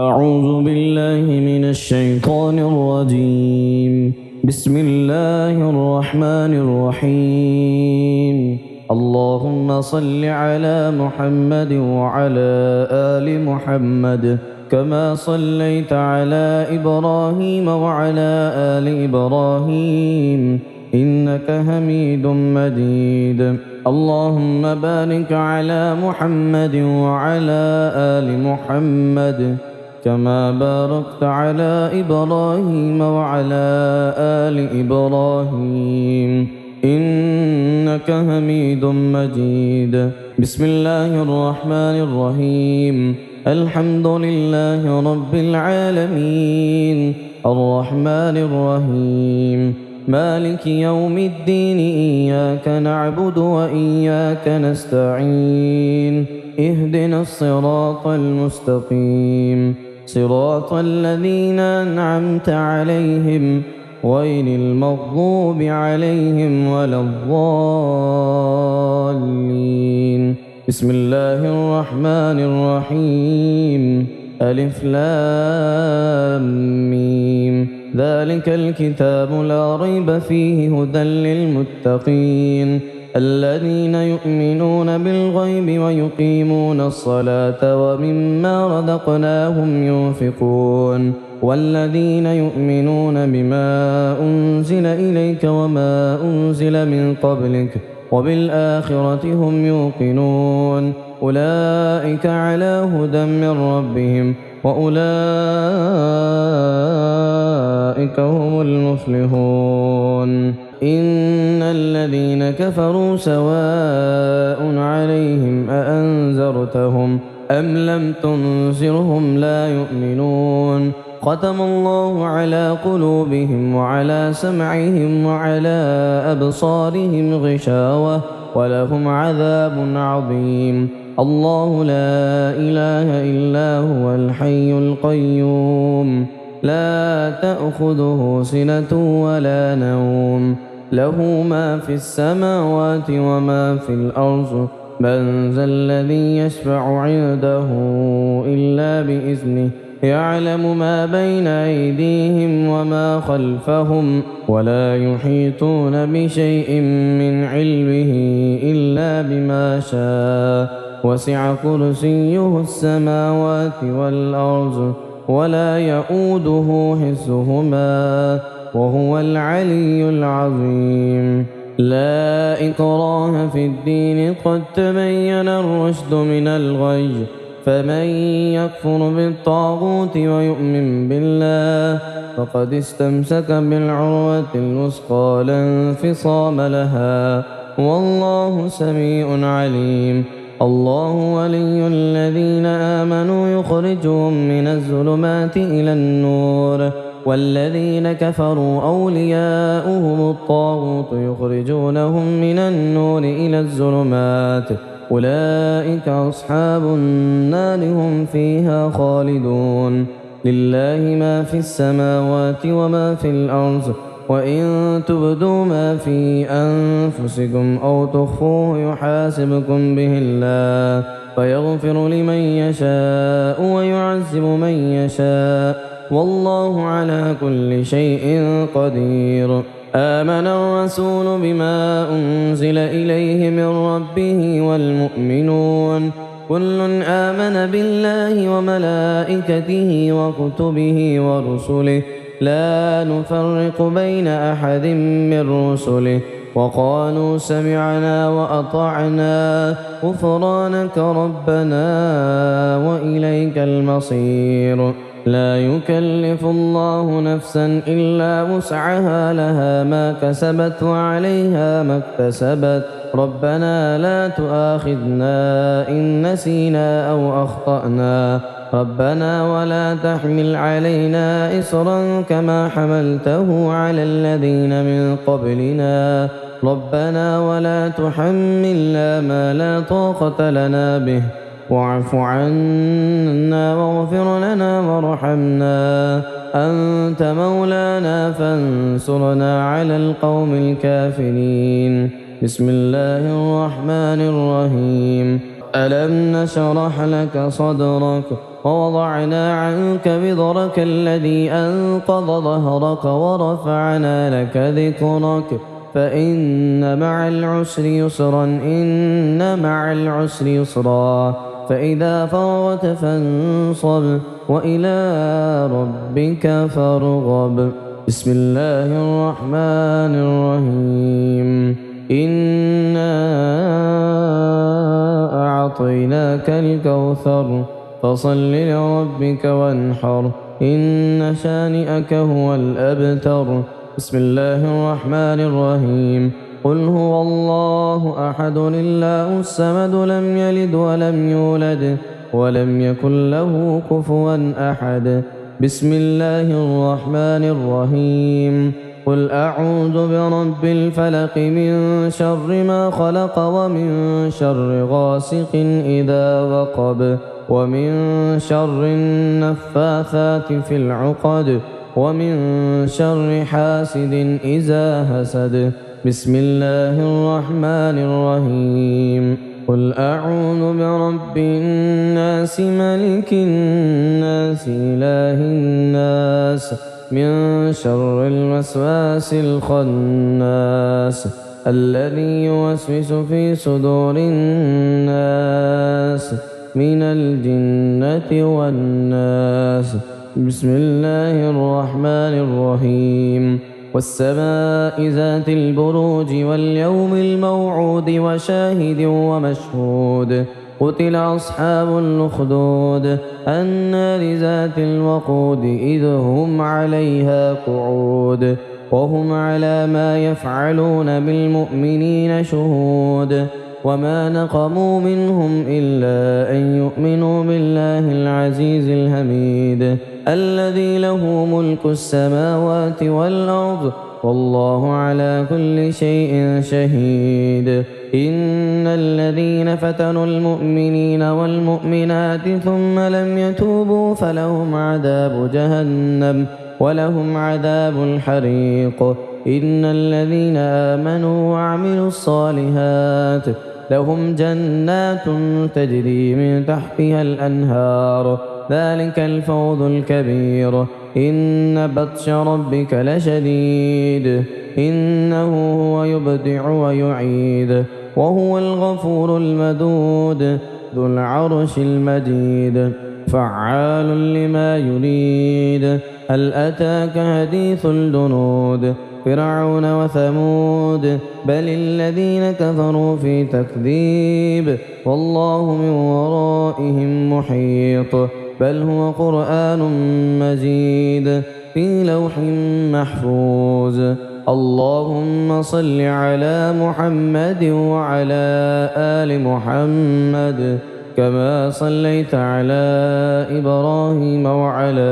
أعوذ بالله من الشيطان الرجيم. بسم الله الرحمن الرحيم. اللهم صل على محمد وعلى آل محمد كما صليت على إبراهيم وعلى آل إبراهيم إنك حميد مجيد. اللهم بارك على محمد وعلى آل محمد كما باركت على إبراهيم وعلى آل إبراهيم إنك حميد مجيد. بسم الله الرحمن الرحيم. الحمد لله رب العالمين الرحمن الرحيم مالك يوم الدين إياك نعبد وإياك نستعين اهدنا الصراط المستقيم صراط الذين أنعمت عليهم غير المغضوب عليهم ولا الضالين. بسم الله الرحمن الرحيم. ألف لام ميم ذلك الكتاب لا ريب فيه هدى للمتقين الذين يؤمنون بالغيب ويقيمون الصلاة ومما رزقناهم ينفقون والذين يؤمنون بما أنزل إليك وما أنزل من قبلك وبالآخرة هم يوقنون أولئك على هدى من ربهم وأولئك هم المفلحون. إن الذين كفروا سواء عليهم أأنذرتهم أم لم تنذرهم لا يؤمنون. ختم الله على قلوبهم وعلى سمعهم وعلى أبصارهم غشاوة ولهم عذاب عظيم. الله لا إله إلا هو الحي القيوم لا تأخذه سنة ولا نوم له ما في السماوات وما في الأرض من ذا الذي يشفع عنده إلا بإذنه يعلم ما بين أيديهم وما خلفهم ولا يحيطون بشيء من علمه إلا بما شاء وسع كرسيه السماوات والأرض ولا يؤوده حفظهما وهو العلي العظيم. لا إكراه في الدين قد تبين الرشد من الغي فمن يكفر بالطاغوت ويؤمن بالله فقد استمسك بالعروة الوثقى لا انفصام لها والله سميع عليم. الله ولي الذين آمنوا يخرجهم من الظلمات إلى النور والذين كفروا أولياؤهم الطاغوت يخرجونهم من النور إلى الظلمات أولئك أصحاب النار هم فيها خالدون. لله ما في السماوات وما في الأرض وإن تبدوا ما في أنفسكم أو تخفوه يحاسبكم به الله فيغفر لمن يشاء ويعذب من يشاء والله على كل شيء قدير. آمن الرسول بما أنزل إليه من ربه والمؤمنون كل آمن بالله وملائكته وكتبه ورسله لا نفرق بين أحد من رسله وقالوا سمعنا وأطعنا غفرانك ربنا وإليك المصير. لا يكلف الله نفسا إلا وسعها لها ما كسبت وعليها ما اكتسبت ربنا لا تؤاخذنا إن نسينا أو أخطأنا ربنا ولا تحمل علينا إصرا كما حملته على الذين من قبلنا ربنا ولا تحملنا ما لا طاقة لنا به واعف عنا واغفر لنا وارحمنا أنت مولانا فانصرنا على القوم الكافرين. بسم الله الرحمن الرحيم. ألم نشرح لك صدرك ووضعنا عنك وزرك الذي أنقض ظهرك ورفعنا لك ذكرك فإن مع العسر يسرا إن مع العسر يسرا فإذا فرغت فانصب وإلى ربك فارغب. بسم الله الرحمن الرحيم. إنا أعطيناك الكوثر فصل لربك وانحر إن شانئك هو الأبتر. بسم الله الرحمن الرحيم. قل هو الله أحد الله الصمد لم يلد ولم يولد ولم يكن له كفوا أحد. بسم الله الرحمن الرحيم. قل أعوذ برب الفلق من شر ما خلق ومن شر غاسق إذا وقب ومن شر النفاثات في العقد ومن شر حاسد إذا حسد. بسم الله الرحمن الرحيم. قل أعوذ برب الناس ملك الناس إله الناس من شر الوسواس الخناس الذي يوسوس في صدور الناس من الجنة والناس. بسم الله الرحمن الرحيم. والسماء ذات البروج واليوم الموعود وشاهد ومشهود. قتل أصحاب الأخدود النار ذات الوقود إذ هم عليها قعود وهم على ما يفعلون بالمؤمنين شهود. وما نقموا منهم إلا أن يؤمنوا بالله العزيز الحميد الذي له ملك السماوات والأرض والله على كل شيء شهيد. إن الذين فتنوا المؤمنين والمؤمنات ثم لم يتوبوا فلهم عذاب جهنم ولهم عذاب الحريق. إن الذين آمنوا وعملوا الصالحات لهم جنات تجري من تحتها الأنهار ذلك الفوز الكبير. إن بطش ربك لشديد إنه هو يبدع ويعيد وهو الغفور المدود ذو العرش المجيد فعال لما يريد. هل أتاك حديث الجنود فرعون وثمود بل الذين كفروا في تكذيب والله من ورائهم محيط. بل هو قرآن مجيد في لوح محفوظ. اللهم صل على محمد وعلى آل محمد كما صليت على إبراهيم وعلى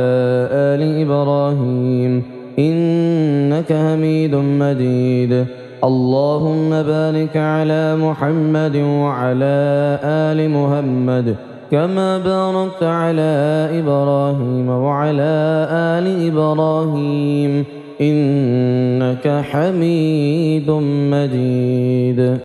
آل إبراهيم إنك حميد مجيد. اللهم بارك على محمد وعلى آل محمد كما باركت على إبراهيم وعلى آل إبراهيم إنك حميد مجيد.